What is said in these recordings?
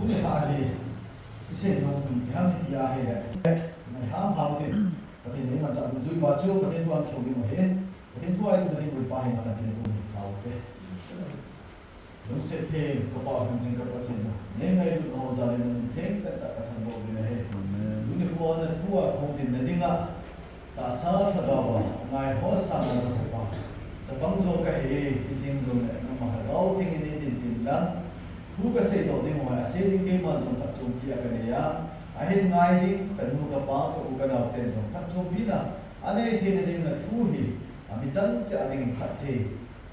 ne ha he ise no kun ham ti ya he na ham ham ne patin ne ma cha du zui ba chu patin tu an khau ni mo he patin tu ai patin bu pa he ma patin tu ni khau te no se te ko pa kan sing ka patin ne ngai lu ho za le ne te ta ta ka thang bo ne he du ne ko na tu a khau din na dinga ta sa tha da ba ngai ho sa na ko pa cha bang zo ka he ising zo ne na ma ha gao thing ni din din lang thu ka se do ding mo a se ding ke ma zo ta chu ki a ka ne ya a hin ngai ding kan nu ka pa ko u ka na ten zo ta chu pi na ane the ne ding na thu hi a mi chang cha ding khat the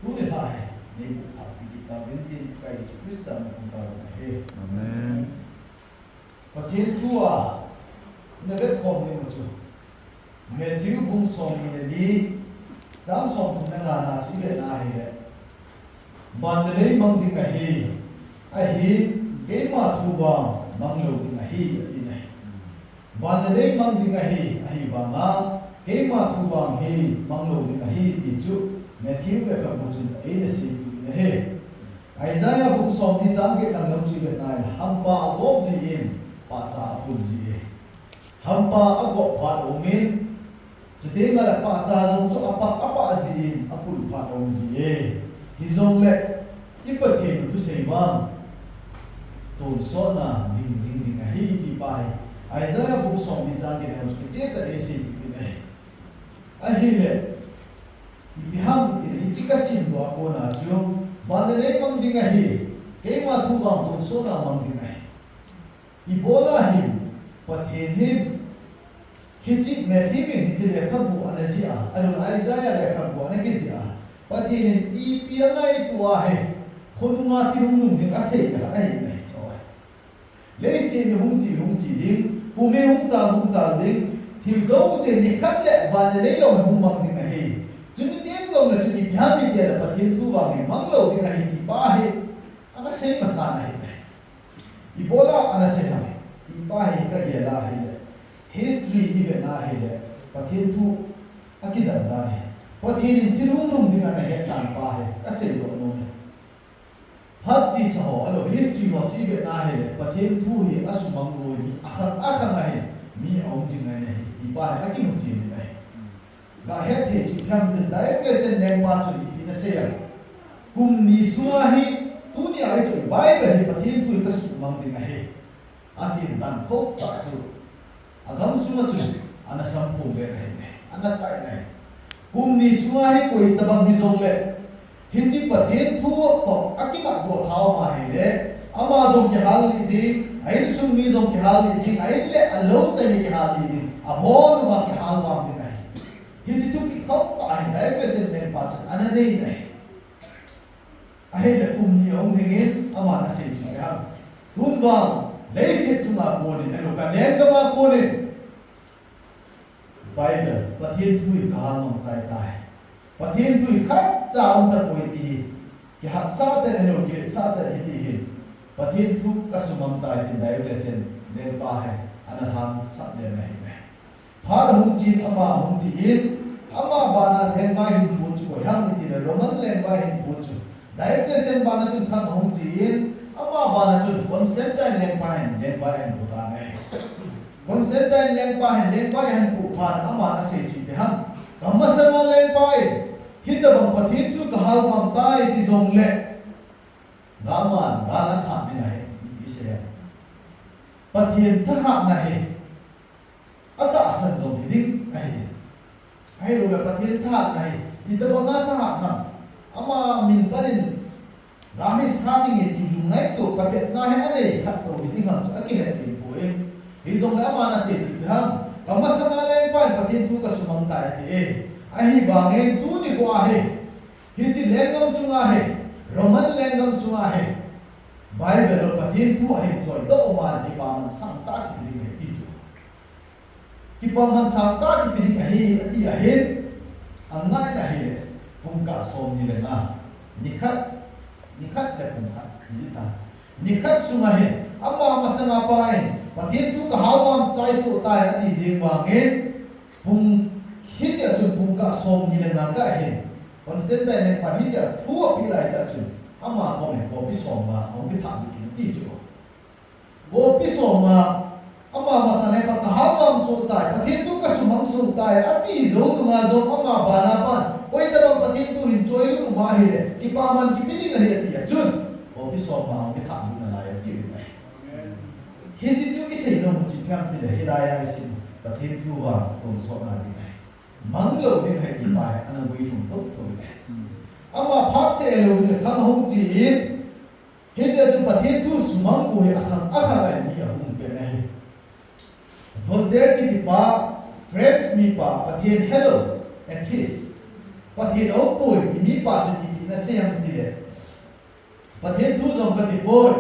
tu ne ha he ni a pi ki ta bin tin ka Yesu Krista na kun ta he amen pathin thu a ne vet kom ni mo chu Matthew bung som ni ni chang som thum na na chi le na he ban le mang ding a he a hi ke ma thu ba mang lo ding a hi ti nei ban le mang ding a hi ba nga ke ma thu ba he mang lo ding a hi ti chu Matthew le ka bu chu e ne si ne he Isaiah bung som ni chang ke nang lam chi le na ham pa agop ji in pa cha pu ji e ham pa agop pa o min Today ngala pa cha jong so apa azin apul pa dong ji e hi jong le ipathe tu sei bang ton so na ding jing ding a hi ki pai Isaiah book song bi jang ke na che ta de si bi ne a hi le bi ham ti hi chi ka sin do ko na chu ban le mang ding a hi ke ma thu bang ton so na mang ding a hi bola hi pathen hi Hiji Matthew ni je le khabu anazia anu Isaiah le khabu anakizia pathin ipia ngai tua he khonunga tirung ni ase ka ai nei choi le se ni hung ji ding pu me hung cha ding thim go se ni khat le ban le yo hung mang ni he chuni tem zo na chuni bya mi te la pathin tu ba me mang lo ni hi ti ba he ana se ma sa na he ibola ana se na i ba he ka ye la he history even na hele pathin thu akidam da ne pathin in tirung dinga na he tan pa he ase do no hat ji so alo history ho chi even na hele pathin thu hi asumang lo ni akhang na he mi ong jing na ne i pa ha ki no chi ni na ga he the chi pham de direct lesson ne ma chu ni na se ya kum ni suwa hi tu ni ai chu bible hi pathin thu ka sumang dinga he akin tan khop ta chu agam suma chu ana sampu be rahe ne ana tai nai kum ni suma hi koi tabang hi zong le hinchi pathen thu to akima do thao ma hi le ama zong ki hal ni di ain sum ni zong ki hal ni di ain le alo chai mi ki hal ni di abon ma ki hal ma bi nai hinchi tu ki khop ta hi dai present ne pa chu ana nei nai ai le kum ni ong ngin ama na se chu ya hun bang lấy sẽ chúng ta buồn đến lúc cả nén các bạn buồn đến Bible và thiên thui cả lòng trái tài và thiên thui khắp cha ông ta bồi đi cái hạt sa tên này rồi cái sa tên này đi và thiên thu các số mầm tài thì đại lesson nên pa hay anh ham sát lên này phá hung chín ama hung thì in ama bana lên bay hình phụ chú của ham thì là Roman lên bay hình phụ chú đại lesson bana chun khăn hung chín ama bana chun Constantine leng pa hen puta ne Constantine leng pa hen pu khan ama na se chi ham kamasama leng pa hita bang pathin tu ka hal kam tai ti zong le gaman gala sa mi na he ise pathin tha ha na he ata san do mi ding ai ro la pathin tha na he hita bang tha ha kam ama min panin Gami sami nge ti lungai tu patet na he ane khat to bi tingam chu aki he chi poe hi zong la ma na se chi ham kama sanga leng pan pathin tu ka sumang ta he a hi ba nge tu ni ko a he hi chi lengam sunga he roman lengam sunga he bible lo pathin tu a he choi do ma ni pa man sang ta ki ni he ti chu ki pa man sang ta ki pi ni a he ati a he angai na he kum ka som ni le na ni khat nikhat le kum khat ni ta nikhat sunga he amma masanga pain pathin tu ka hawam chai su tai ati jing wa nge hum hit ya chun kum ka som ni le na ka he kon sen dai ne pa hit ya thu pi lai ta chun amma ko me ko bi som ma ko bi tha bi ti chu pisoma ama masane pa kahamam cho tai pathin tu ka sumang sung tai ati zo nunga zo ama bana pan oi ta bang pathin tu hin choi lu ma hi le ki pa man ki pini na hi ati chun pisoma ki tham na la ati mai he chi chu isei no chi pham ti le hidaya isin pathin tu wa tong so na ni mang lo din hai ti pai ana wi thum thop thoi ama phak se lo ni khang hong chi in he de chu pathin tu sumang ko he akhang akhang ni a hum pe nei Voltaire ki ti pa friends mi pa pathin hello at his pathin au poi ti mi pa chu ti na se am ti le pathin tu zong ka ti poi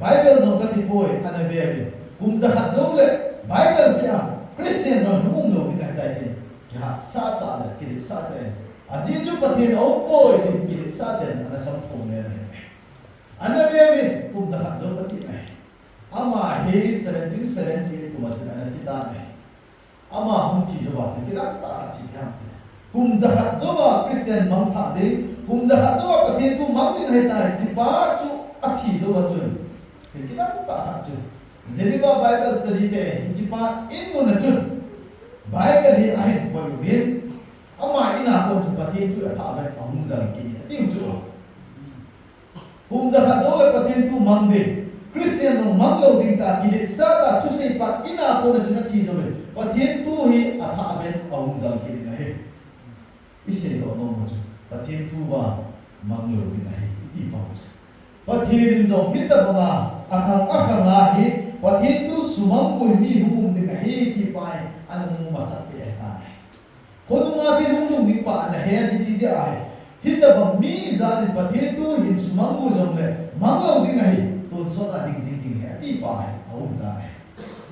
Bible zong ka ti poi ana be be kum za khat zo le Bible se am Christian no hum lo ni ka dai ti ya sa ta le ki sa ta aji chu pathin au poi ki sa ta ana sam thong ne ana be be kum za khat zo ka ti ai ama he 1770 kuma se ana ti ta ne ama hum chi zo ba ti da ta chi ya kum za khat zo ba Christian mang tha de kum za khat zo ba pathin tu mang ti hai ta ti pa chu athi zo ba chu ki da ta khat chu Geneva Bible study de chi pa in mo na chu Bible hi ai ko vin ama ina ko chu pathin tu atha ba hum za ki ti chu kum za khat zo ba pathin tu mang de Christian no manglo ding ta ki sa ta chu sei pa ina ko na chuna thi zo be pathin tu hi atha ben aung zal ki na he ise do no mo chu pathin tu wa manglo ding na he ti pa chu pathin zo hit ta ba akhang hi pathin tu sumam ko mi hum ding na he ti pa an mu ma sa pe ta ko nu ma ti hum ding pa na he bi chi ja ai hit ta ba mi zal pathin tu hin sumam ko zo le manglo ding na he तो सोना दिख जिंदगी है ती पाए आउंदा है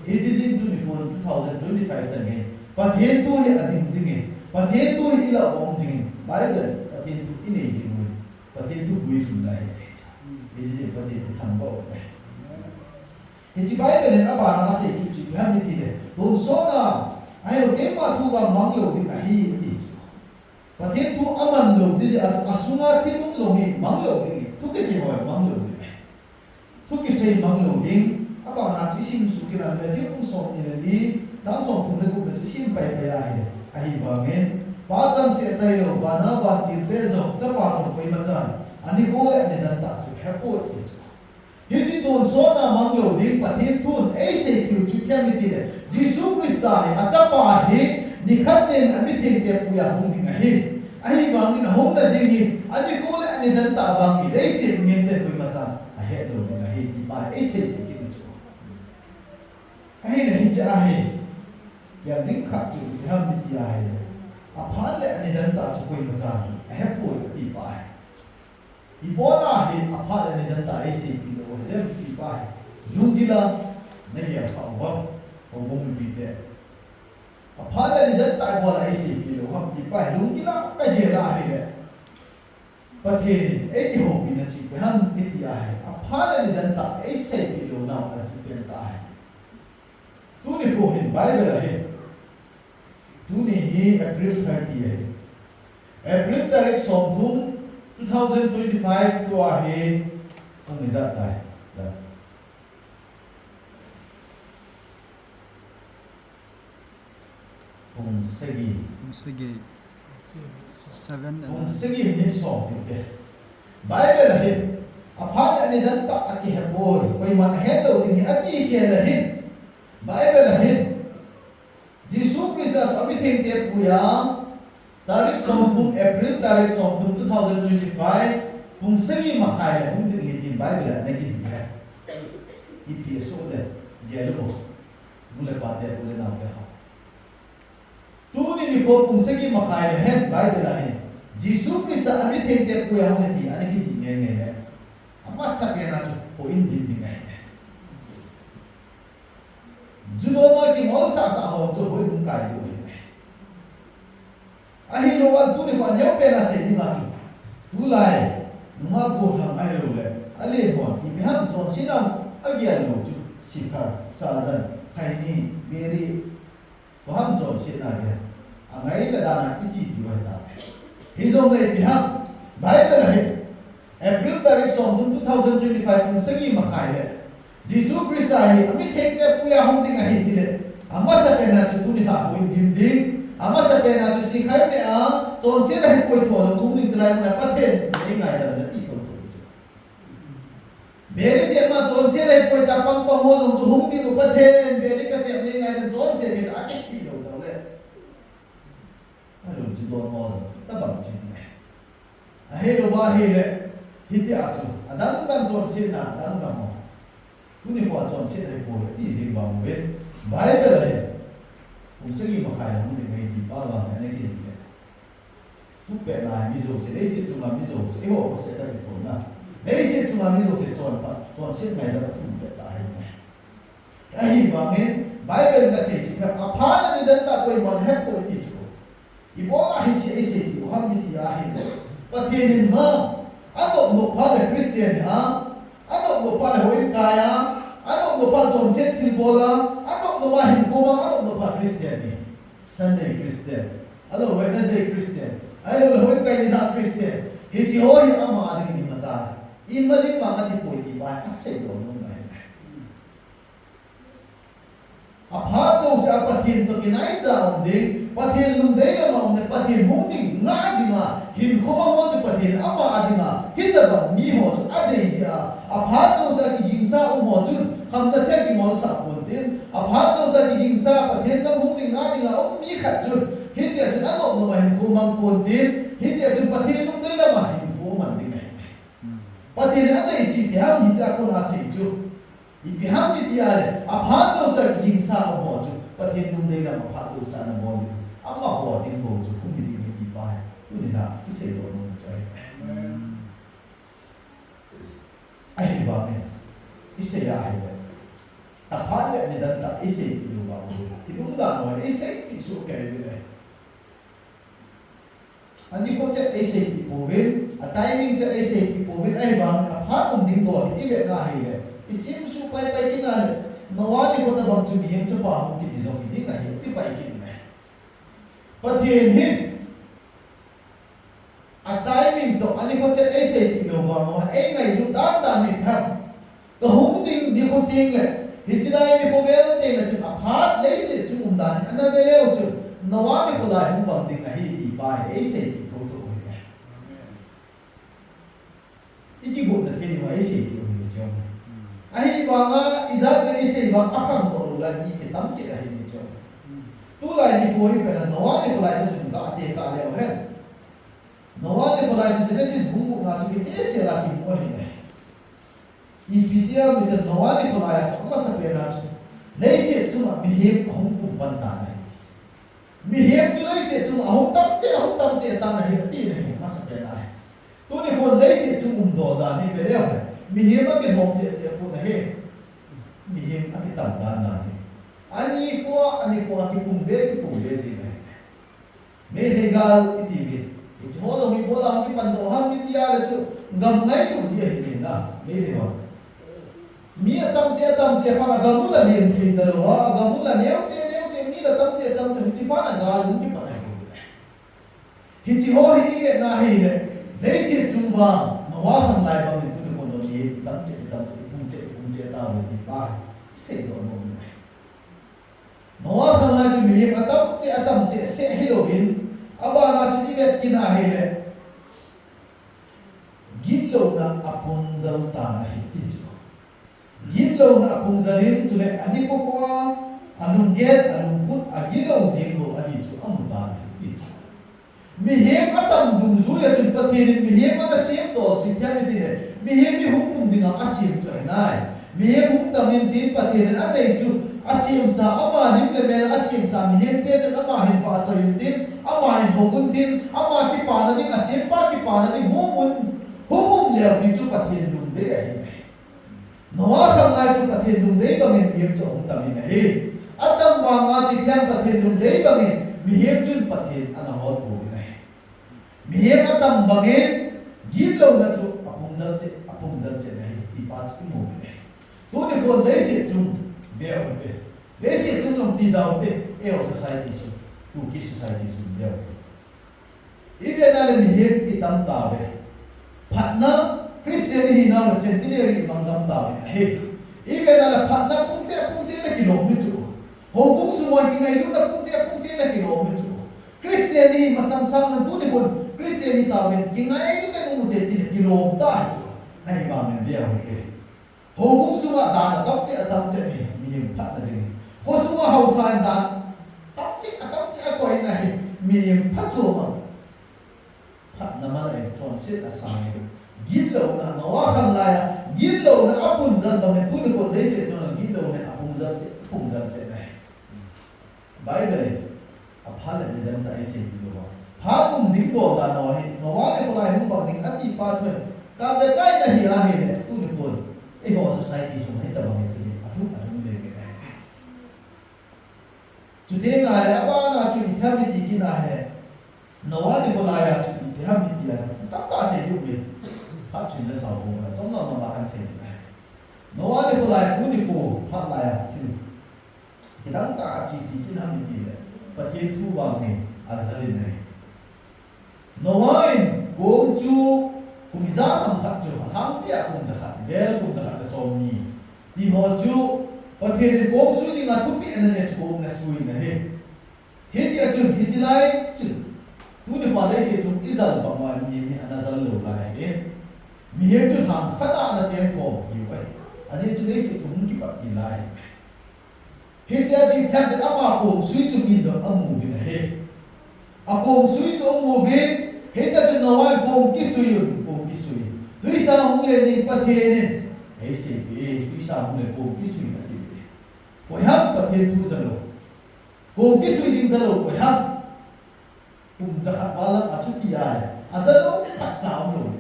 ये चीज़ तो निकोन 2025 से में पधे तो ये अधिक जिंगे पधे तो ये इला बोंग जिंगे बाइबल पधे तो इन्हें जिंगे पधे तो बुई सुनता है ये चीज़ पधे तो थंबो है ये चीज़ बाइबल है ना बाना से कुछ चीज़ हम नहीं थे तो सोना आई लोग के माथु का मांग लो दिखा ही नहीं पधे तो अमन लो दिजे असुना तिरुम लो में मांग लो दिखे तो किसी हो मांग लोทุกสิ่งบางหลงดิ้งอาบานาจิชิมสุกินันเมื่อที่มุ่งส่งอินดีจังส่งถึงในกลุ่มจิชิมไปไปอะไรไอ้บางเงินป้าจังเสียใจเลยบานาบานติดเลี้ยงจะป้าส่งไปมาจันอันนี้ก็เลยอันนี้ดันตัดจุดแฮปปี้ที่จุดยิ่งที่ตัวโซนาบางหลงดิ้งปฏิทุนเอเซคิวจุดแค่ไม่ติดเลยยิสุคริสต์ให้อาจจะป้าให้นิคัดเองอันนี้ทิ้งเดียบปุยาหงดิ้งให้ไอ้บางเงินหงนั่นดิ้งอันนี้ก็เลยอันนี้ดันตัดบางเงินเอเซเงินเดียบปุยมาจันไอ้เหตุโดนba ese ki ni chu ai nei cha ai ya ning kha chu ham ni ti ai a phal le ni dan ta chu koi ma cha a he po ti pa I bola hi a phal le ni dan ta ese ki lo le ti pa lung gi la ne ya pha wa o mong bi te a phal le ni dan ta bola ese ki lo ham ti pa lung gi la ka je la hi le pathe e ki ho bi na chi ham ni ti ai Hala ni dan ta ऐसे किलो ना असिपेंता है तूने को हिन बाइबल है तूने ही अप्रैल 30 है अप्रैल तारीख सोमथुम 2025 तो आहे हम जाता है segi 7 ni song te बाइबल है अफाल अनि दंता अति है बोल कोई मन है तो दिन अति के लहिन बाइबल है जीसु क्रिस्ट अभी थे ते पुया तारीख सोमथुम अप्रैल तारीख सोमथुम 2025 पुंसगी मखाय पुंग दिन दिन बाइबल ने किसी है ईपीएस ओले गेलो मुले बाते बोले नाम पे हा तू नि को पुंसगी मखाय है बाइबल है जीसु क्रिस्ट अभी थे ते पुया होने दी अने किसी ने है Masa kaya na po hindi ngay. Judo ma ki mo sa ho to hoy dum kai do. Ahi lo wa tu ni ko nyaw pe na se ni nga chu. Tu lai ma ko ham ai lo le. Ale ko ki bi ham ton sinam agya lo chu sikar sajan khaini beri ko ham ton sina ya. Angai la da na ichi di wa ta. Hi zong le bi ham Bible hai April तारीख सोमथुम 2025 पुंसगी मखाय है Jisu Krista hi ami thek te puya hom ding a hi dile ama sa pena chu tu ni ha hoin bim ding ama sa pena chu sikhai ne a chon se la hi koi tho lo chung ding chlai na pathen nei ngai da na ti to chu beri che ma chon se la hi koi ta pang pa mo jong chu hum ding u pathen beri ka che nei ngai da chon se ke a ke si lo da le a lo chi do mo ta ba chi ne a he lo ba he le hi te a chu a dan dam chon se na dan dam mo tu ni ko chon se la hi ko ti jing ba mo ve Bible है उनसे भी मखाया हम देख रहे हैं बाबा मैंने किसी ने तू पहला है मिजो से नहीं से चुना मिजो से वो से तक तो ना नहीं से चुना मिजो से चौन से मैं तो तू पहला है यही बांगे बाइबल का से चिपका अफान निदंता कोई मन है कोई तीच को ये बोला है चे ऐसे वो हम मितिया है पतियन मां अनो नो पाले क्रिश्चियन हां अनो नो पाले होई काया Ano no pa John set bola, ano no ma hin ko ma ano no pa Christian ni. Sunday Christian. Ano Wednesday Christian. Ano hoy kai ni na Christian. Hi ji ho hi ama ani ni ma cha. I ma di ma ga ti poi ti ba a se do no nai. A pha to sa pathin to kinai cha om ding, pathin lum dei la ma om ne pathin hung ding nga ji ma hin ko ma mo chu pathin ama adi ma hin da ba mi ho chu a dei ji a pha to sa ki ging sa om ho chu हम तो थे कि मौल साहब बोलते हैं अब हाथ तो सर की हिंसा पत्थर का मुंह दिखा दिखा अब मी खच्चुन हिंदी अचन अनोक नो महिम को मंग बोलते हैं हिंदी अचन पत्थर लुम दे ना महिम को मंग दिखाए पत्थर अन्दर इची बिहार हिंसा को ना सेचु ये बिहार में दिया है अब हाथ तो सर की हिंसा को मौजू पत्थर लुम दे ना हाथ तो सर ना मौजू अब माँ हुआ दिन मौजू कुम्भी दिन की पाए तू निरा किसे दोनों चाहिए आई बात में इससे या है अफान ले निदंता ऐसे किलो बाबू इनुंदा नो ऐसे पिसो के ले अनि को चे ऐसे की पोवे अ टाइमिंग चे ऐसे की पोवे ai bang अफान उम दिन दो इवे ना है ले इसिम सु पाई पाई कि ना नवानी को तब चु बिहेम चु पा हो कि दिजो कि दिन नहीं पि पाई कि में पथिन हिन अ टाइमिंग तो अनि को चे ऐसे किलो बाबू ए ngai lu dan dan ni pham तो हम दिन नि को ting le Hijrai ni ko bel te na chun aphat leise chung umdan ana beleu chu nawa ni ko lai mu bang ding hi ti pai aise ki tho tho ko ne iki go na theni wa aise ki ni chong ahi ba nga izat ni se ba akham to la ni ke tam ke hi ni chong tu lai ni ko hi ka nawa ni ko lai ta chun ka te ka le he nawa ni ko lai chu Genesis bungu nga chu ke che se la ki mo hi ne Ipidia mit der Noah Nikolai hat was appearat. Leise zum Mihem hum banta nahi. Mihem tu leise zum hum tam che ta nahi ti nahi mas appeara hai. Tu ni ko leise zum do da ni beleu. Mihem ke hum che ko nahi. Mihem ki tam da nahi. Ani ko ki pumbe ji nahi. Me hegal itibi. Ich hodo mi bola ki pando ham ni dia le chu ngam ngai tu ji hi na. Me he mi atam che pa gamu la lien phin da lo gamu la neu che mi la tam che chi pa na ga lu ni pa na hi chi ho hi ge na hi le le si chung ba ma wa phang lai ba mi tu ko no ni tam che pung che ta lo ni pa se do no ni ma wa phang lai chu mi atam che se hi lo bin aba na chi ge ki na hi le gin lo na apun zal ta na hi ti chu Gilo na kung zalim tule ani ko ko anung get anung put agilo zinglo ani chu amutan itu mihem atam dumzu ya chun pathin mihem ata sim to chikyam dine mihem ni hukum dinga asim chu nai mihem hum tamin din pathin ate chu asim sa ama nim le mel asim sa mihem te chu ama hin pa choyun din ama hin hogun din ama ki pa na ding asim pa ki pa na ding humum le di chu pathin dum de ai Nawa kham lai chu pathin dum dei bangin mihem chu hum tamin hi atam ba nga chi khyam pathin dum dei bangin mihem chun pathin ana hot bu ni mihem atam bangin gilo na chu apung zal che nahi ti pas ki mo ni tu ni ko nei se chung beo te nei se chung om ti dau te eo society su tu ki society su beo ibe na le mihem ki tam ta be phatna Christian hi na centenary mangam ta he even ala phat na pung che na kilometer ho bung suwan ki ngai lu na pung che na kilometer Christian ni masang sang tu ni pun Christian ni tawen ki ngai lu ka nu de ti kilometer chu ai ba men bia ho ke ho bung suwa da na tap che ni mi phat na ding ho suwa hau san da tap che ko ai nai mi phat chu ma phat na ma lai ton sit asai gillo na nawa kam la ya gillo na apun zan ba ne tu ni ko le se chon gillo na apun zan che na Bible a phale ni dam ta ise gillo ba pha tum dik do da no he nawa ne ko lai hum ba ding ati pa thoi ka be kai na hi a he ne tu ni ko e ho society so ne ta ba ne ti atu je ke na chu de nga le ba na chu ni pham ti ki na he nawa ne ko lai ya chu ni pham ti ya ta ka se du bi phát triển là sao cũng là trong lòng mà bạn xem nó đi qua lại cũng đi qua phát lại thì đáng ta chỉ cái nào mình đi và thiên thu vào này azalin này nói cũng chú cũng giá thầm khát chú thằng bia cũngจะkhát ghé cũngจะkhát là sao nhỉ thì họ chú và thiên cũng suy đi ngắt tụi anh này cũng là suy này hết thì chú hết chỉ lại chú tu đi qua đây sẽ chú ít dần bằng mà nhìn anh azal lâu lại đấy miếng chút hàng phát đạt là chém cổ như vậy, anh ấy chúng đấy sẽ chúng cái bậc tiền lại, hiện giờ chỉ theo cái áp cổ suy cho nhìn được âm mưu như này, cổ suy cho âm mưu về, hiện giờ chúng nói cổ cái suy, tuy sao không lên đi bắt thế này, ấy sẽ bị tuy sao không lên cổ cái suy bắt thế, quay hấp bắt thế thu giờ rồi, cổ cái suy định giờ rồi quay hấp, cùng giờ khát bao lần ở chút gì à, giờ đâu thật cháo rồi.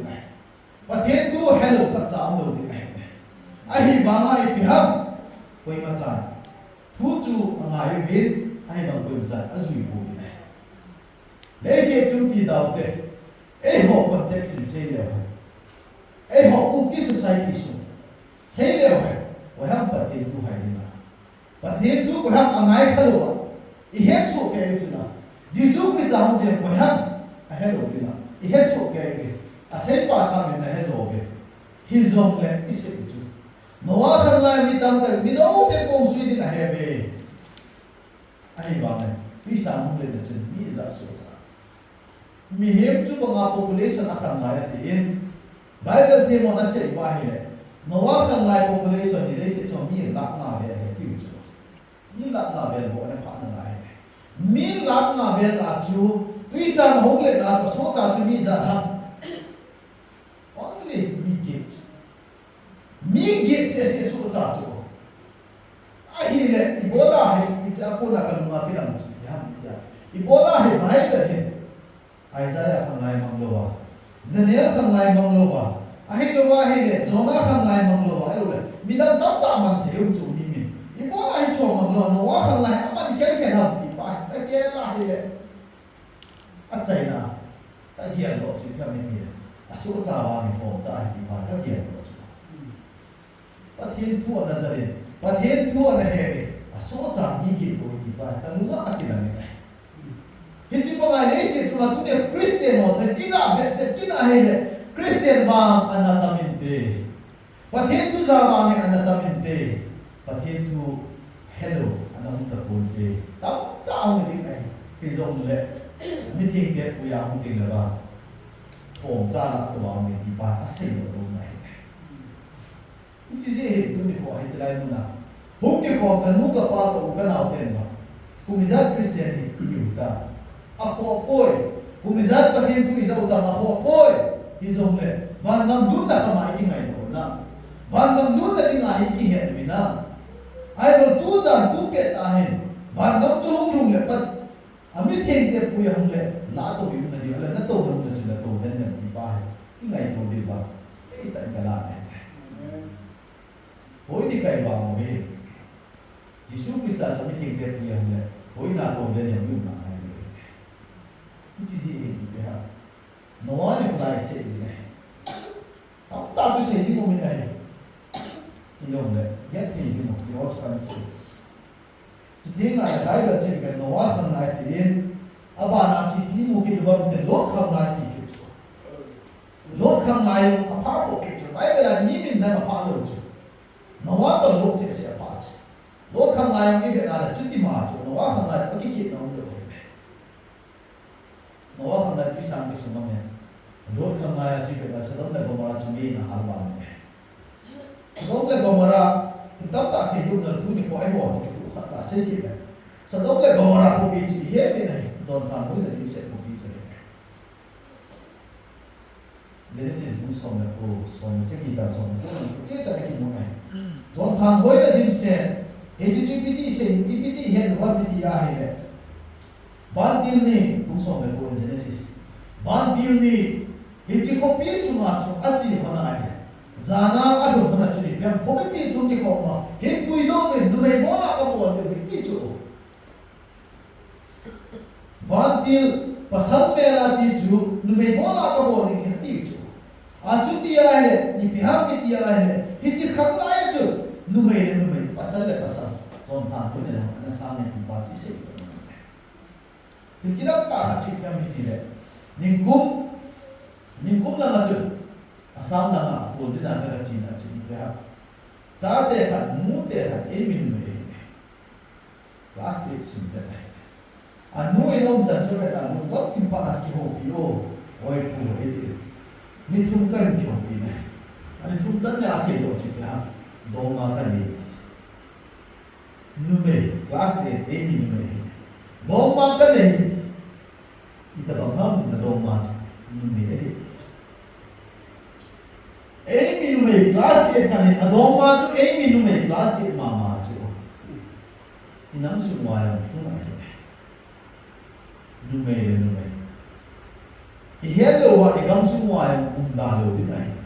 và thiên tu hello các cháu đầu tiên này ai bằng ai bị hấp quay mặt trái thu chu ngày biết ai bằng quay mặt trái ở dưới bùn này để xem chúng ti đầu tiên ai họ context sẽ liệu ai họ cũng cái society xuống sẽ liệu và hấp và thiên tu hay đi nào và thiên tu của hấp ngày hello ý hết số cái gì nào Jesus Christ ông điện của hấp hello gì nào ý hết số cái a sei pa sa men na hezo ge hizom le ise chu noa kan lai mi tam ta mi do se ko sui ding a hebe ai ba ne pi sa mu le de chen mi za so cha mi hem chu ba population a kan lai ti in Bible te mo na se ba hi le noa kan lai population ni le se cho mi lak na be he ti chu mi lak na be bo ne pha na lai mi lak na be la chu pi sa ma hong le na cho so cha chu mi za tham mi get se so cha chu ai le ibola hai it's a pona kan ma kiram chu ya ibola hai bai da he Isaiah kan lai mang lo wa Daniel kan lai mang lo wa ai lo wa he le Jonah kan lai mang lo wa ai lo le mi dan tam ta man theu chu mi ibola hai cho mang lo no wa kan lai aman ke ke ha ti pa ai ke la he le a chai na ta gian lo chu ka mi ni a so cha wa mi ho cha ai ti pa ka gian lo chu và thiên thua là gia đình và thiên thua là hệ à số chẳng như vậy của thì phải ta muốn ăn cái này hiện chỉ có ngày đấy sẽ chúng ta cũng được Christian hoặc là ít là biết chắc cái này là Christian bằng anatamente và thiên thu ra bằng anatamente và thiên thu hello anatamente tao người đi này cái dòng lệ meeting đẹp của nhà không tiền là bằng ổn ra là của bạn mình thì bạn đã xây được đâu này chỉ dễ hiểu tôi được hỏi chỉ là muốn nào hôm nay còn cần mua cái bao tổ cái nào tiền mà cùng dân Christian thì hiểu ta à họ ôi cùng dân các thiên tu giàu ta mà họ ôi thì dùng lệ và năm đúng là cái máy cái ngày đó na và năm đúng là cái ngày cái hiện vì na ai rồi tu dân tu biết ta hen và năm cho hung hung lệ bắt à mấy thiên tiền bùi hung lệ lá tổ bị nó đi là nó tổ nó chỉ là tổ nên nhận đi ba cái ngày tổ đi ba cái tại cái là này hối đi cày vào về Jesus Christ cho mình tìm đẹp nhiều này hối là tổ đến những điều này cái gì vậy hả nói được lại sẽ này không ta cho sẽ đi một mình này thì đồng đấy nhất thì cái một cái đó cho anh sẽ chỉ thế này cái là chỉ cái nói thằng này thì à bà nào chỉ thì một cái đồ thì lót thằng này thì cái chỗ lót thằng này à phá bộ cái chỗ ấy là ní mình đang mà phá được chỗ Noah to look se se pa lo khang lai ngi ve na la chuti ma chu Noah khang lai to ki ki no de Noah khang lai ti sang ki sum me lo khang lai chi ve na Sodom le Gomorrah chu mi na hal ba me Sodom le Gomorrah tam ta se du na tu ni ko ai ho ki tu khat ta se ki le Sodom le Gomorrah ko bi chi he ni nai zon ta mo de ni se ko bi che Genesis bu som le ko som se ki ta som ko che ta ki mo nai John Than Hoi la dim se HGPT se EPT he wa piti a he le ban til ni bung so me ko Genesis ban til ni hichi ko pi su ma chu a chi ho na ai zana a do na chu ni pem ko me pi chu ni ko ma hin pui do me du me bo la ka bo de pi chu ban til pasal me la chi chu du me bo la ka bo ni ti chu a chu ti a he ni pi ha pi ti a he hichi khang la ya chu numai pasal le pasal John Than Hoi le na sa me ti ba chi se ti kidam ta chi kam hi ti le ningkum la ma chu asam la ma ko ji na ka chi na chi ti ha cha te ka mu te ka e min me class 8 sim te a nu e no chan chu ka nu dot tim pa na ki ho pi o oi pu e ti ni thum kan ki ho pi ne ani thum chan ya se do chi ha Doma ka ni nume class e mi nume Doma ka ni ita ba ham na doma nume e mi nume class e ka ni adoma chu e mi nume class e mama chu inam su wa ya nume I hello wa e gam su wa ya da lo di nai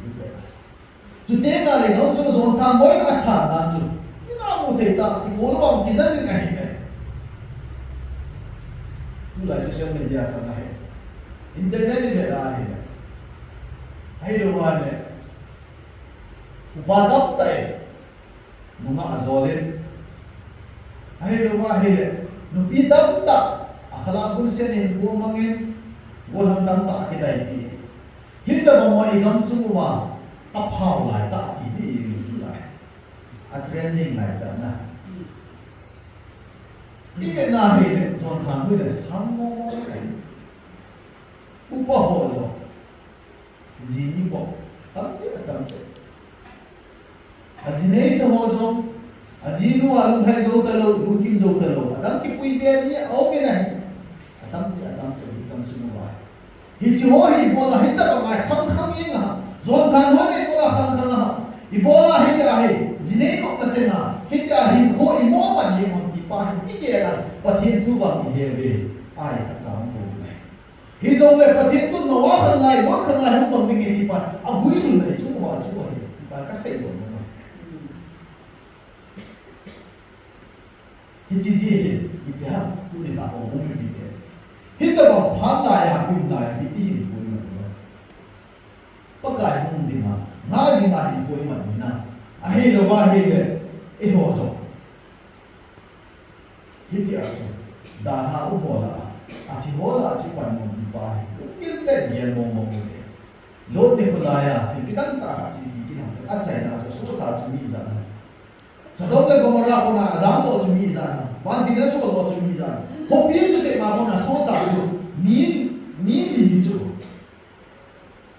chu te ga le gam su John Than Hoi na sa na chu ina mu the ta I ko lo ki sa sin kai ne tu la social media ka na hai internet ni me ra hai hai lo wa ne ba dap tai nu ma azolen hai lo wa hai le nu pi dap ta akhala bul se ne ko mangin go ham tam ta ki dai ti hinda mo I gam su wa a phao lại ta thì đi lại a trending lại ta na đi Việt Nam thì John Than Hoi là sáng mô cái upa ho rồi gì như bộ tâm chết a gì này sao ho rồi a gì nu a lung thay dâu ta lâu lung kim dâu ta lâu a đâm cái pui bia nhé ốp cái này tâm chết đi tâm sinh hoạt hi chỉ ho hi bộ là hết tất cả lại khăng khăng như nào John Than Hoi ne ko la khang khang ha ibola hinda hi jine ko ta chenga hinda hi ko I mo ma ni mon ti pa hi ke la pathin thu ba mi he ve ai ka chang ko ne hi zong le pathin tu no wa khang lai wa khang lai hum bang mi ti pa a bui tu le chu wa hi pa ka se lo no hi chi ji hi pe ha tu ni ta ko mo mi ti ke hinda ba phan la ya ku la ya ti hi ko no pakai hum di ma na ji ma hi ko ma ni na a he lo ba he le e ho so hi ti a so da ha u bo la a ti ho la chi pan mo di ba hi kil te yen mo mo ne lo ne ko la ya ki tan ta ha chi ki na a chai na so ta chu mi za na Sodom le Gomorrah ko na azam to chu mi za na ban di na so to chu mi za na ho pi chu te ma ko na so ta chu ni li chu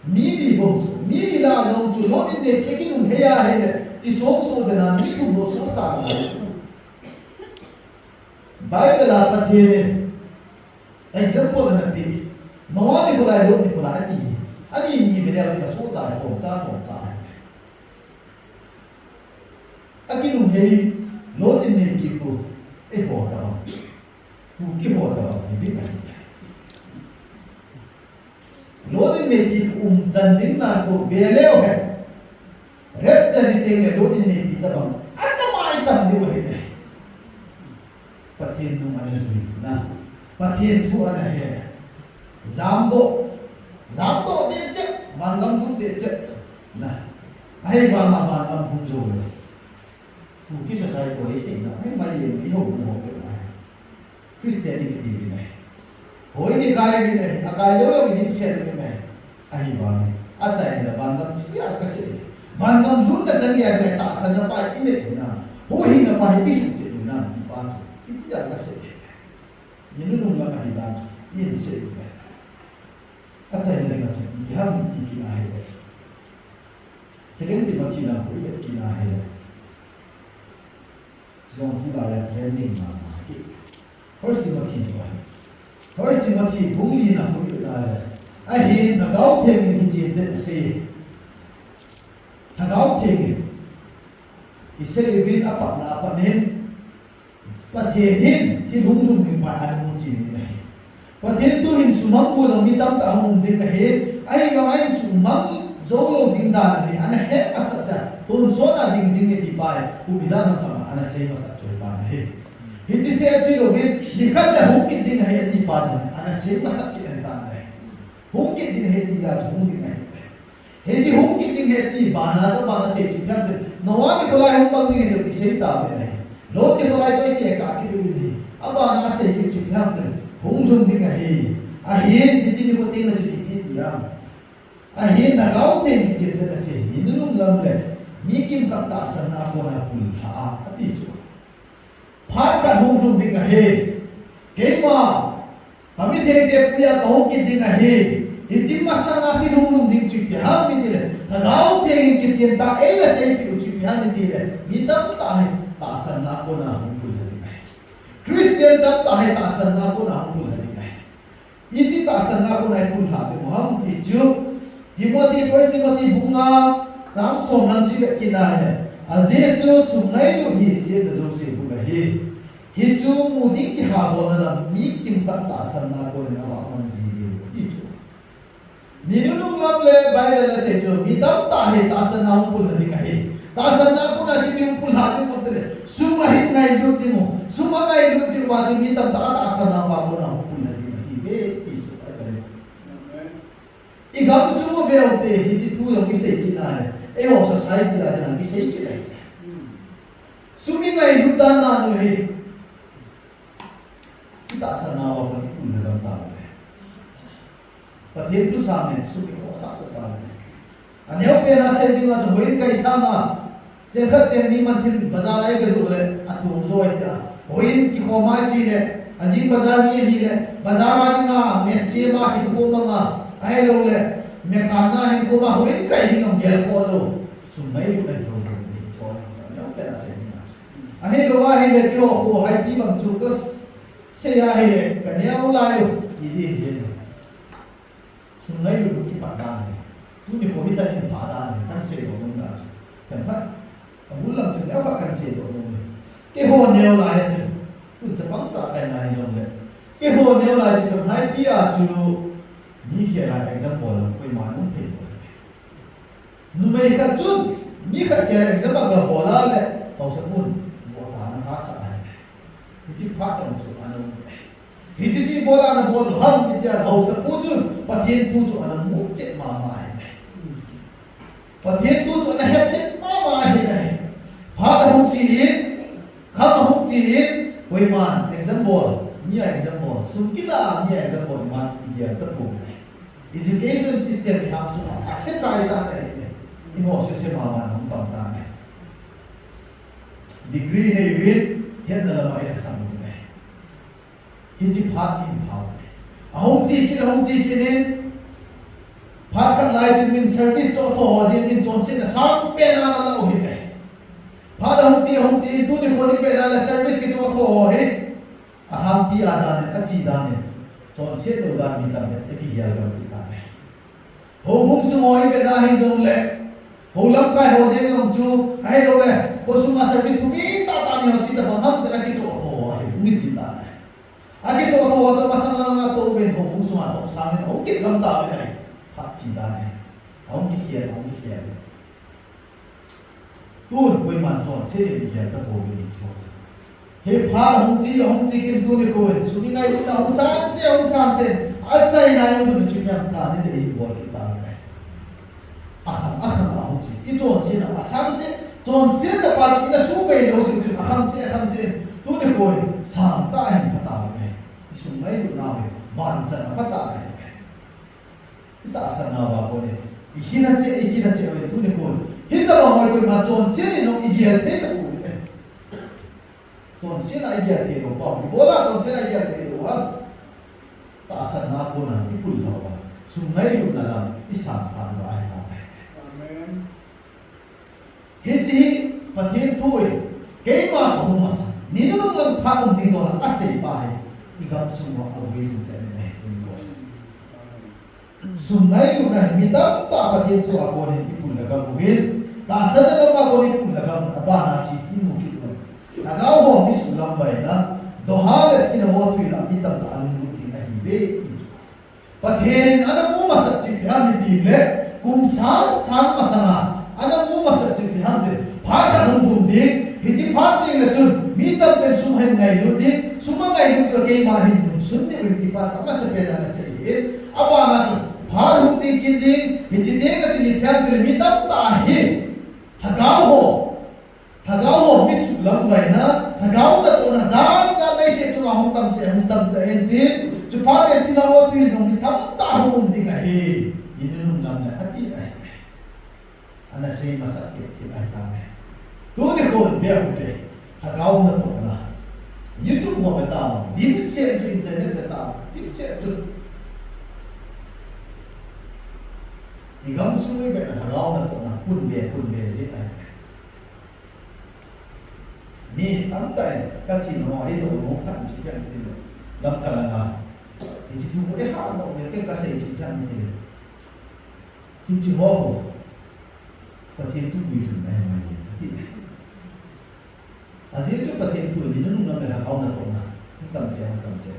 Mini bông mini la dong chu lo in de ke ki num he ya he le chi so de na mi ku bo so cha la Bible la pathe example na pi Noah ni ko la lo ni ko la ani ni be ya la so cha ko cha aki num he lo in ne ki ku e ho ta ku ki ho ta ni bi ka Lodi ne pi chan ding na ko beleo hai rep chan ni teng le lodi ne pi ta bang atamai tam de wa he pathin nu ane zui na pathin thu ana he zamdo de che mangam bu de che na ai ba ma mangam bu jo ku ki so sai ko se na ai mai ye ni ho mo ke na Christianity ni na hoi ni kai ni ne akai lo yo ni che ni me ai ba ni a chai da ban da si a ka se Bandam lu na jang ya na ta san na pa ine na ho hi na pa hi bisu che na pa chu iti ya ka se yin nu la ma hi dan yin se ne a chai ne ga chu hi ham ti ki na he second Timothy na ho be ki na he jong tu la ya training ma ki first Timothy bung li na ho be da a hi na gao the ni ji de se thagao thenge isere bin apa na apa nen pathe hin thi lung lung ni pa an mu chi ni hai pathe tu hin sumang ko mi tam ta hum ding he ai ga ai sumang zo lo ding da ni an he asata ton so na ding jing ni pa u biza na pa an se ma sa choi pa he hi ji se chi lo bin ni khat la hum ki ding he ti pa an se ma sa ki ta na hum ki ding he ti ya hum ding he he ji hum ki ding he ti ba na to ba na se chi kan no wa ki bolai hum bang ni de se ta be hai lo ki bolai to ke ka ki bi ni aba na se ki chi kan hum lum ding he a he bi ji ni ko te na chi ti ya a he na gao te ki chi de se ni nu lam le mi kim ka ta san na ko na pul tha a ti chu phar ka hum lum ding he ke ma kami the te puya ka hum ki ding he Ijim masanga ki lung ding chi pi ha mi dile rao theng ki chen ta e la se pi chi pi ha mi dile mi tam ta hai ta san na ko na hum kul ni mai Christian tam ta hai ta san na ko na hum kul ni mai iti ta san na ko na kul ha be moham ti chu Timothy first Timothy bunga chang som nam ji be ki na ne a je chu sum nai lu hi se de zo se bu ga hi chu mu ding ki ha bo na mi kim ka ta san na ko na wa man ji ti chu Ninulung lam le Bible la se jo mitam ta he ta san na pul hadi ka he ta san na ko na ji mi pul hadi ko tere suma hi ngai lu ti mo suma ngai lu ti wa ji mitam ta san na wa ko na pul hadi hi be ti jo ai kare I gam sumo be o te hi ji tu yo ki se ki na he e o society la na ki se ki lai sumi ngai lu ta na no he ta san na wa ko ni pul hadi ta pathe tu samen sumi ko sa to ta aneu pe na se dinga jo hoin kai sama chen khat chen ni man thil bazar ai ga zo le atu zo ai ta hoin ki ko ma chi le aji bazar ni hi le bazar ma dinga me se ma hi ko ma nga ai lo le me ka na hi ko ma hoin kai dinga gel ko lo sumai bu na jo ni cho aneu pe na se dinga a he lo wa hi le ki ho ko hai pi bang chu kas se ya hi le ka neu la yo ni di je sungai lu ki padan tu ni ko hi chan in padan kan se do mun da kan phat mun lam chen ya kan se do mun ke ho neo la ya chu tu cha bang cha kai na yong le ke ho neo la chi kam hai pi a chu ni he la example ko ma nu the nu me ka chu ni kha ke example ga bola le au sa mun bo cha na ka sa ni chi phat dong chu anu Hiji bola na bol ham itya house pujun patien tu chu ana mu che ma ma ai patien tu chu na het che ma ma ai dai pha da hum chi in kha da hum chi in koi man example ni example sum kila ni example man ya ta ko education system tham su a se chai ta ne ni ho se ma ma hum tam ta ne degree ne win hiện là loại là sao Hiji phat in phao ahom ji kin in phat kan lai jin min service cho tho ji min chon sin sang pe na la lo hi pe phat hom ji tu ni ko ni pe na la service ki cho tho hi aham pi ada ne a chi da ne chon se lo da mi ta ne te ki ya ga ti ta ne ho mung su moi pe na hi jong le ho lam kai ho je ngom chu ai lo le ko su ma service tu mi ta ni ho chi ta ba nam ta ki cho tho hi mi si ta Agi to to to masang lang to ben ko kung suma to sa amin okay lang ta ben ai phat chi da ne ông kia tuôn quay mặt tròn sẽ để hiện ta bồi đi cho he pha hong chi kim tu ni ko su ni ngai ta hong sam che a chai na yong du chu nyam ka ni de bo ki ta ne a hong chi I tròn che na sam che tròn se ta pa chi na su be lo su chu a hong che tu ni ko sam ta hin pa ta ne su ngai du na me ban cha na pa ta ne ta sa na ba ko ne ikina che tu ni ko hít ta bằng mọi người mà tròn xiết thì nó ideal thế ta cũng vậy tròn xiết là ideal thế đâu bao bố là tròn xiết là ideal thế đâu ha ta sát na cô na cái phun đâu à sung ngay luôn là làm cái sản phẩm của ai làm hết chỉ và thiên thôi cái mà không mà sao nếu nó làm phá công tình đó là ác sẽ bài thì gặp sung vào ở bên trên này sung ngay lúc này mình đã ta và thiên thôi ako nên cái phun là cầm viên ta sẽ là mà ako nên phun là cầm ba na chỉ tin một cái thôi là gạo bò mình sung làm vậy na đó ha thì nó hoa thủy là mình tâm ta ăn một cái này về và thiên anh cũng mà sắp chịu ham đi tìm lệ cùng sáng sáng mà sáng anh cũng mà sắp chịu ham đi phá cả nông thôn đi thì chỉ phá đi là chun mi tâm tên sum hành ngày luôn đi sum ngày luôn cho cái mà hình dung sum đi với cái sao mà sẽ bên là sẽ hết apa mà chun phá đúng chỉ kinh đi thì chỉ đến cái chỉ theo cái mi tâm ta hi thà gạo hồ mi sụp lắm vậy na thà gạo là chỗ nào giá đây sẽ cho hông tâm chạy em tin chú phá bên thì là ô tuy dùng thấm ta hông đi ngay nhìn nó làm này hết đi này anh là xem mà sát kiệt thì ai ta này tôi đi còn biết không thế thà gạo nó tốt là YouTube mà người ta điểm xem cho internet người ta điểm xem cho thì gắm xuống như vậy là thà gạo nó tốt là quân bè gì này mi tắm tay các chị nói đồ nó thẳng chụp nhận thì lâm cả là thì chỉ dùng cái hoạt động những cái ca sĩ chụp nhận thì chỉ hoa hồ và thiên tu bị thủng này mà thì à diễn chụp và thiên tu thì nó lúc nào là ông là tổng nào không tầm chế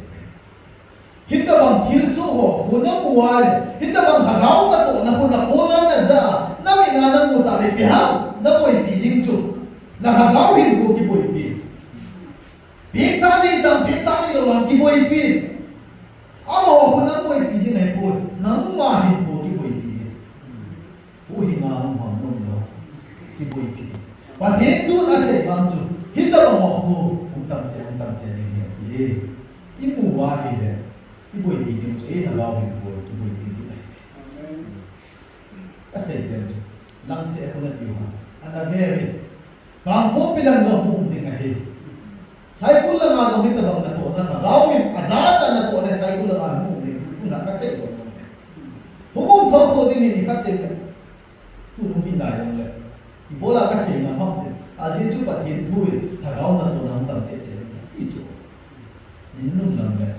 hít ta bằng thiên số hồ của nó mua hít ta bằng thằng áo ta tổ nó là cố lắm là ra nó bị nó mua ta để bị hao nó bị dính chụp là thằng áo hình của cái bụi pin biết ta đi đâu làm cái bụi pin áo hồ của nó bụi pin như này bụi nó mà hình của cái bụi pin bụi hình mà không hoàn luôn đâu cái bụi pin và thế tu là sẽ bằng chút hít ta bằng hồ không tâm chế này gì cái mù hoa gì đấy cái bụi pin như thế là lao hình của cái bụi pin như này cái sẽ đến lăng sẽ không được nhiều anh là về काम को पिलन जो हम दिन है साइकिल लगा जो भी तब ना तो ना गाँव में आजाद ना तो ने साइकिल लगा हम दिन तू ना कैसे बोल हम थो दिन नहीं निकलते तू रूम भी ना है बोला कैसे ना हम आज ये जो बात ये तू था गाँव ना तो ना हम तब चे ये जो इन्हों ना है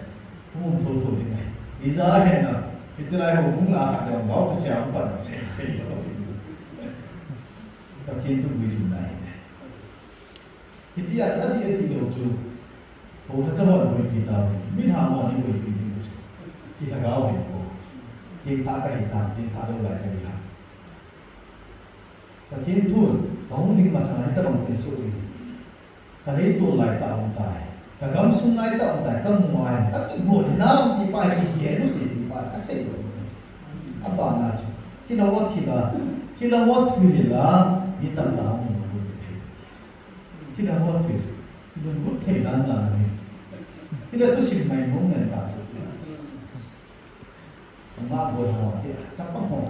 हम थो दिन है इज़ा है ना इतना है हम ना खाते हम गाँव से हम पर से तब ये तू भी सुनना है cái gì à sẽ đi điều chú, hồ nó cho mọi người kỳ tao, biết hàng mọi người kỳ điều chú, thì thằng áo hình hồ, thì thả cái hình thang, thì thả đâu lại cái gì và thiên thun, không những mà sáng nay ta bằng tiền số đi, ta lấy tu lại tạo ông tài, ta gắm xuống lại tạo ông tài, ta ngoài, ta cái buồn thì nam thì phải thì dễ nó thì phải cái gì rồi, anh bảo là chứ, thì nó what thì là đi tầm đạo mìnhที่เราว่าผิดมันบุตรเทล้านลานี่ที่เราต้องสิ่งใหม่มุ่งเงินตาจุดมาบนหัวที่จับปังหัว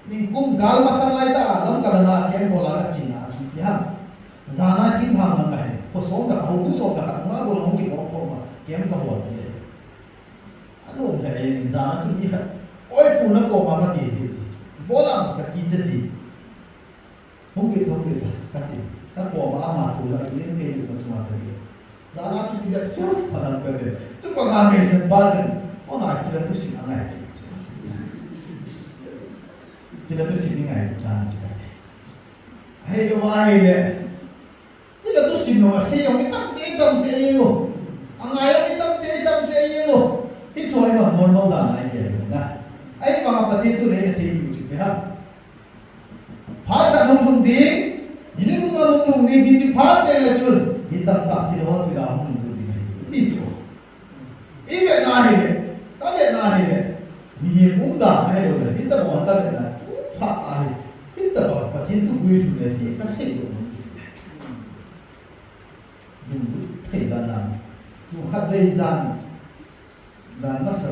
นี่กุ้งกาลมาสั่งไล่ตาล้มกันนะเอ็มโบราณจีน่าจุดที่ฮะจานาจีนทางนั่นไงพอส่งกับเขากู้ส่งกับมาบนห้องกี่ของมาเกมกับหัวเลยอันนู้นแต่เองจานาจุดที่ฮะโอ้ยปูนักโกมาก็กี่ทีโบราณกับกี่เจ็ดสิห้องกี่กันทีถ้าบอกว่าอามาถูกแล้วเลี้ยงเมย์มันจะมาเป็นซาลาชุดที่แบบเสี้ยวพนันกันเลยจุดบางงานเมย์สันบ้าจังว่าหน้าที่เราต้องสิ่งอะไรที่เราต้องสิ่งยังไงจานจะได้ให้ดูว่าให้เลยที่เราต้องสิ่งหน่อยสิ่งยังไม่ตั้งใจอยู่อะไรยังไม่ตั้งใจอยู่ที่ช่วยแบบมองด่านไหนเกี่ยวนะไอ้บางประเทศตัวนี้สิ่งอยู่จุดไหนครับพากันลงดีini nung ni bici phat de la chun ni tam ta thi ho thi la hum du di ni chu i be na hi le ta be na hi le ni mum da ai lo le ni ta mo ta le na pha ai ni ta ba pa chin tu gui thu le ni ka se lo ni du thai da na tu khat dei jan ma sa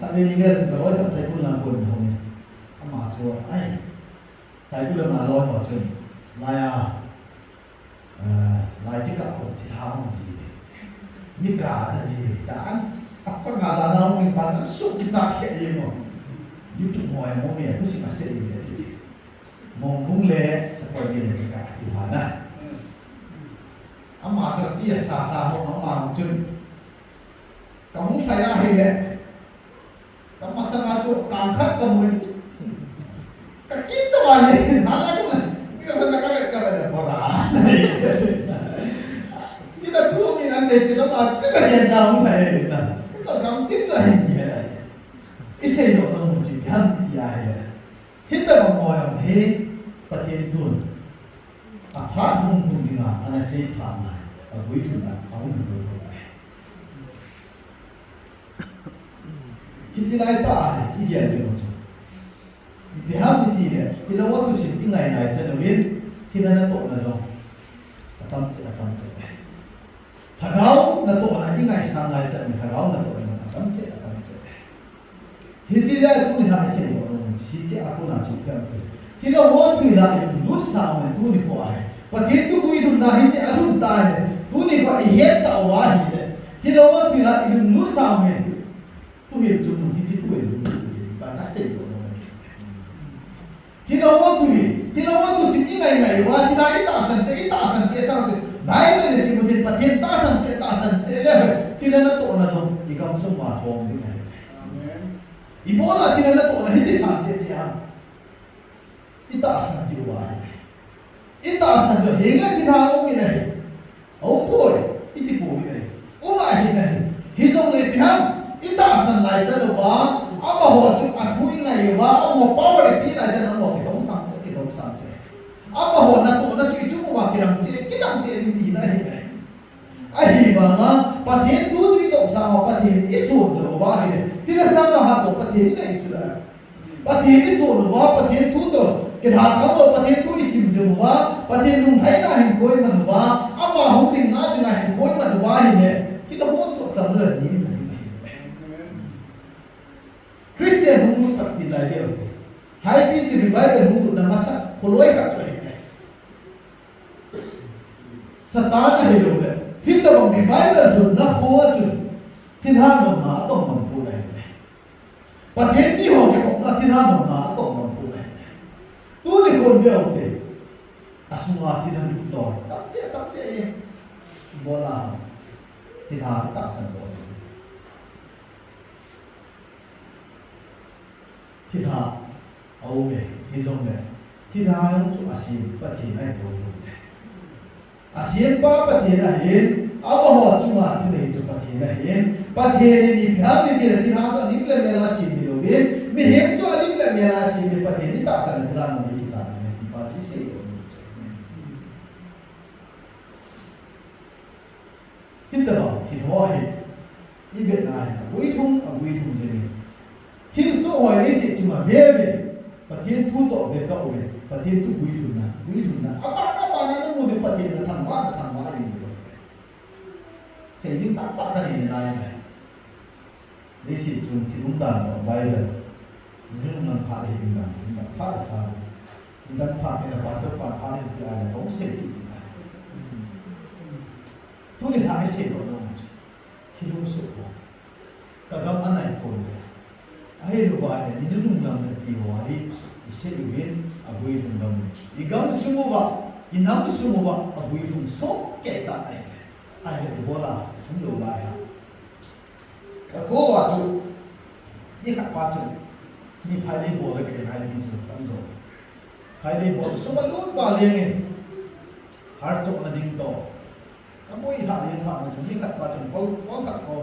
ta be ni ga sa ko ta sai ko la ko ni ho ni ama chu ai tại cái lần mà lôi họ chừng lại cái cả khổ thì thao gì như cả gì đã chắc là ra nào mình bắt nó sụt cái giá kia gì mà YouTube ngoài mong mẹ cứ xin mà sẽ đi đấy mong muốn lẽ sẽ quay về cái cả thì hoàn này mà cho tia xa không mà chừng kamu saya hele kamu sangat tu tangkat kamu kita wali malah pun dia kata kata borak kita tu ni nak saya kita tak kita yang jauh saya kita kamu kita ini lah isi itu orang mesti ham dia ya kita kamu yang he pakai tu apa mungkin dia anak saya faham aku itu nak kamu betul kita nak tahu ini dia tu macam dia ham ni dia kita waktu sih ingai jangan kita nak tahu nak jom atam cek hagau nak tahu nak ingai sangai jangan hagau nak tahu nak atam cek hiji tu ni nak sih orang hiji aku nak cakap kita waktu nak lut sama tu ni kau ay pati tu kui tu dah hiji aku dah tu ni kau iya tahu wah ni kita waktu nak lut sama tu ni tu hiji tu ni banyak sih orang tidak waktu sih ingai wah tidak ita sanjay sang tu naik ni sih mungkin pati ita sanjay leh tidak nak tu orang jom ikam semua orang ni ibola tidak nak tu orang hindi sanjay dia ita sanjay wah ita sanjay hingga tidak orang ni oh boy itu boy ni umah ni hizong lebihan ita sanjay jadi wah apa wajib aku ingai wah mau power di pila jangan mau kita sanjay apa nak cuci cuma kilang je di na ai banga pathen tu cuci dok sama pathen isu jo wah ni tidak sama hatu pathen ni itu lah pathen isu wah pathen tu to kita tahu pathen tu isim jo wah pathen lung hai na hin koi manuwa apa huding na jeng hin koi manuwa ni kita mau tu jamlan ni Christian hukum tak tidak dia. Hai pinci revival hukum nama masa koloi kat cuy. Setana hidup le. Kita bang revival tu nak kuat cuy. Tidak mana atau mampu le. Pathen ni ho ke kok nak tidak mana atau mampu le. Tu ni kon dia uti. Asma tidak diutor. Tak cek bola. Tidak tak sentuh. Tidak, awal hizong tidak yang tu asyik pati naik bodoh. Asyik pati naik, apa cuma tu naik tu pati naik. Pati ni biar ni tidak tu ni bela mela asyik bilobe, mihem tu ni bela mela asyik pati ni tak sana terang ni cara ni pati sih. Kita bawa tidak wahid, ibu naik, abu itu jadi. Thiên số hỏi lấy sự cuma bebe, patien tu to beka ove, patien tu builu na. Apa na mu de patien na thangwa ini. Sehingga tak apa ini lain. Lấy sự cuma thiên dan to Bible. Ini man phá đi dan, phá sa. Dan phá ni pastor phá ni ada kau segi. Tu ni hai se do no. Thiên số. Kagam anai ko. Ai lupa ni dulu nam diwali isi event agui dum igam semua inam semua agui dum so kita ai bola hindu lah ya kalau waktu ni kat waktu ni pilih bola ke pilih itu tamzo pilih bola semua lut balik ni harcok na ding to kamu iha yang sama ni kat waktu kau kat kau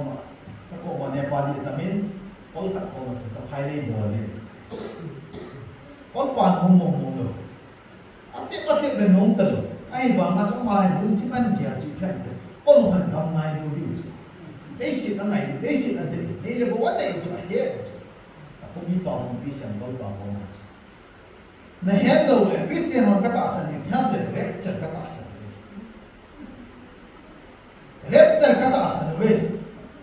ma Nepali tamin All kat kau macam tak pilih boleh. All pan ngomong lo. Atik dan ngomong terlo. Ai bang macam mana pun cuma dia cakap tu. All orang ramai dulu. Basic angai, basic nanti. Ni dia buat tak itu aja. Aku minta orang Christian all bang macam. Nah hello le Christian orang kata asal ni, dia ada rapture kata asal. Rapture kata asal we.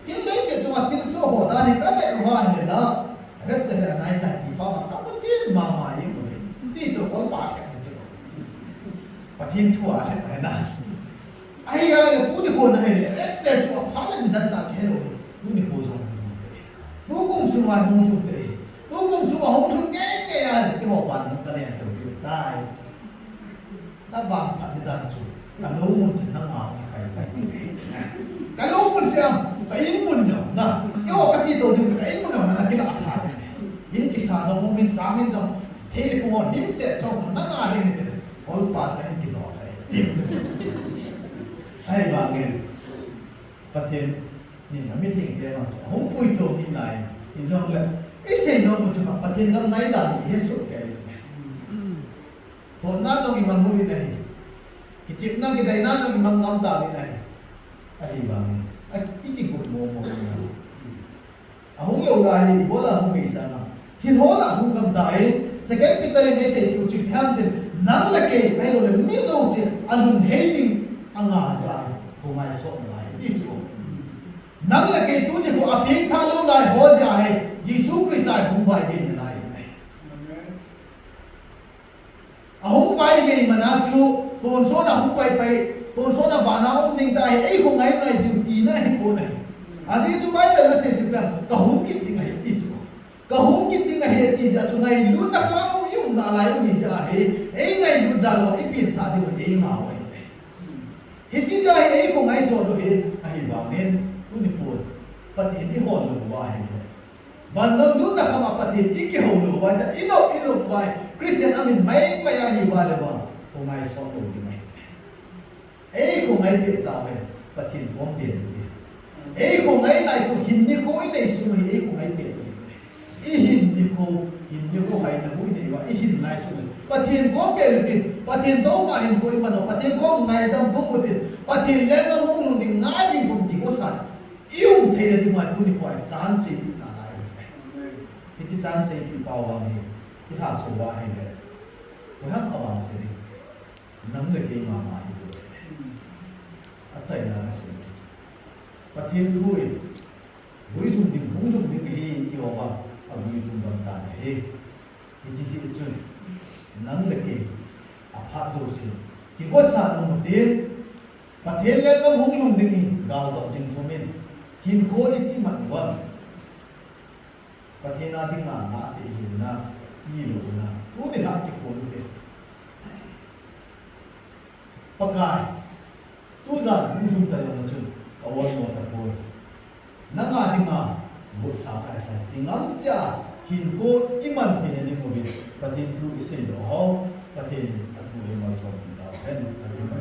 Til lấy cuma til số hộ ta thì các mẹ hoa hiện đó rất là này tại thì bao mà các chiến mà mà như vậy đi chỗ คนป่าแข็งจะประเทศทั่วแห่งนั้นไอ้ยาเนี่ยผู้ที่คนให้เนี่ยเจ้าตัวพังเลยดันตาแค่โน่ผู้ที่ผู้ชมผู้กุมสุวรรณหงชุกเตะผู้กุมสุวรรณหงชุกแง่แง่อะไรที่บอกวันนั้นก็เนี่ยจะอยู่ได้นับบางพันธุ์ดันชุกแต่รู้มุนถึงนั่งเอาไปแต่รู้มุนเสียงไปอินมุนเนาะนะย่อกระจีโตอยู่แต่อินมุนเนาะนั่นกินอาหารยินกิสาสมุมินจามินจงเทเลกูว่าดิ้มเสียจงนั่งอะไรเนี่ยโอ้ยป้าจะให้กิสออะไรให้บางเงินประเทศนี่นะไม่ทิ้งเดียวนะผมพูดตรงนี้นายอีจงเลยไอ้เสียงน้องมุจฉาประเทศน้ำไหนด่านเยสุแกตอนนั้นน้องอิมังมุลินายกิจิบนั่งกิได้นั่งน้องอิมังกำตาลินายไอ้บางเงินไอ้ที่กินกุดโมโมนะอาหงโยราฮีโบราหงมิสานะที่โหราหงกำตาเองสเก็ตพิตารินเอเซ่ยูจิพยันตินนั่งเล็กไอ้โลเลมิโซเซียอันหุ่นเฮดิงอังอาจายผู้ไม่สนเลยที่จู่นั่งเล็กตู้ที่ผู้อภิธาลุไลโฮเซียให้ยิสุคริสต์ผู้ไปเกินไลอาหงไปเกินมันอาจูตัวโซดาหงไปตัวโซดาบานาองค์นิ่งตายไอ้คงไงดิวตีน่ะให้ผู้ไหนอาศัยจู่ไปเป็นละเสียจุดแบบก็หงคิดยังไงที่จู่ก็หงคิดยังไงที่จะจู่ไงลุ้นนักล่ายุ่งอะไรอยู่ที่จะให้ไอ้ไงลุ้นจะรู้ไอ้เปลี่ยนท่าที่ว่าไอ้มาไว้เห็นที่จะให้ไอ้คงไงสอนตัวเองไอ้บางเน้นผู้ที่พูดปฏิทินหัวหลงไว้บันนั้นลุ้นนักมาปฏิทินอีกหัวหลงไว้แต่อินโนไว้คริสเตียนอามินไม่อยากหิวอะไรบ้างคงไงสอนตัวที่ไหนไอ้คงไงเปลี่ยนจ่าเป็นปฏิทินวงเปลี่ยนไอ้คงไงนายสุหินนี่โก้ไอ้นายสุหินไอ้คงไงเปลี่ยนไอ้หินนี่โก้ไอ้นะผู้นี่ว่าไอ้หินนายสุหินปฏิทินก้องเปลี่ยนเลยปฏิทินโตมาหินโก้มันปฏิทินก้องไงดำทุกปฏิทินปฏิทินเล่นน้ำมุ่งลงดิ่งง่ายจริงผมดิ่งก็สั่นยุ่งเทเลที่มาผู้นี่คอยจานสีอะไรที่จานสีที่เป่าวางนี่ที่หาสุวาให้เลยเพราะฉะนั้นเอาวางสีน้ำเลยเกี่ยมาอยู่อาใจน่าสิประเทศทุยบุยทุ่งดิ่งบุ้งทุ่งดิ่งเฮียที่ว่าเอาบุยทุ่งบางตาเฮียที่จุดนั่งเลยเกี่ยอาภาโจสิที่ว่าสารมุดเดียประเทศเล็กก็หุ่งลุ่มดิ่งดาวตกจิงทุ่มินหินโคอีที่มันว่าประเทศนาดิ่งงานนาเตหินนายี่หลูนาผู้นี่รักจะโคนเตปากกายตู้จานมุ่งลุ่มแต่ยังมันจุดเอาไว้หมดตะโกนนักงานดิ่งมาบทสาวใครใส่ดิ่งอันจ้าหินโคอีมันที่นี่มุบิประเทศทุยเสียดอกประเทศทุยมาสอนดาวเห็นอะไรไหม